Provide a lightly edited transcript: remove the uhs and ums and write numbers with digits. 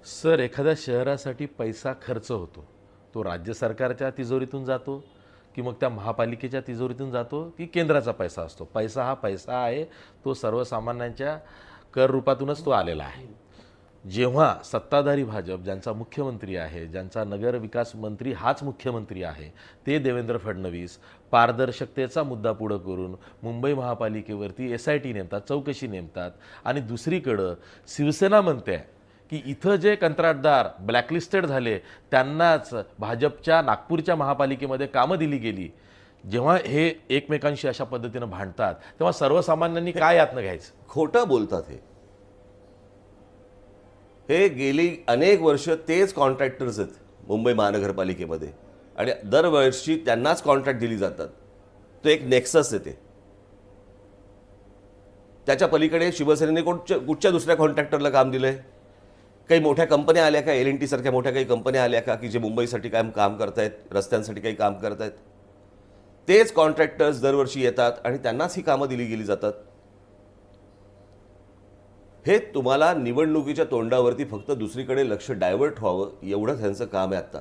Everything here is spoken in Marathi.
सर, एखाद्या शहरासाठी पैसा खर्च होतो, तो राज्य सरकारच्या तिजोरीतून जातो की मग त्या महापालिकेच्या तिजोरीतून जातो की केंद्राचा पैसा असतो. पैसा हा पैसा आहे, तो सर्वसामान्यांच्या कर रूपातूनच तो आलेला आहे. जेव्हा सत्ताधारी भाजप, ज्यांचा मुख्यमंत्री आहे, ज्यांचा नगर विकास मंत्री हाच मुख्यमंत्री आहे, ते देवेंद्र फडणवीस पारदर्शकतेचा मुद्दा पुढं करून मुंबई महापालिकेवरती SIT नेमतात, चौकशी नेमतात. आणि दुसरीकडं शिवसेना म्हणते की इथं जे कंत्राटदार ब्लॅकलिस्टेड झाले त्यांनाच भाजपच्या नागपूरच्या महापालिकेमध्ये कामं दिली गेली. जेव्हा हे एकमेकांशी अशा पद्धतीनं भांडतात तेव्हा सर्वसामान्यांनी काय यातनं घ्यायचं? खोटं बोलतात हे गेली अनेक वर्ष तेच कॉन्ट्रॅक्टर्स आहेत मुंबई महानगरपालिकेमध्ये आणि दरवर्षी त्यांनाच कॉन्ट्रॅक्ट दिली जातात. तो एक नेक्सस आहे ते. त्याच्या पलीकडे शिवसेनेने कुठच्या दुसऱ्या कॉन्ट्रॅक्टरला काम दिलंय? काही मोठ्या कंपन्या आल्या का? LNT सारख्या मोठ्या काही कंपन्या आल्या का की जे मुंबईसाठी काम करतायत, रस्त्यांसाठी काही काम करतायत? तेच कॉन्ट्रॅक्टर्स दरवर्षी येतात आणि त्यांनाच ही कामं दिली गेली जातात. हे तुम्हाला निवडणुकीच्या तोंडावरती फक्त दुसरीकडे लक्ष डायव्हर्ट व्हावं एवढंच ह्यांचं काम आहे आता.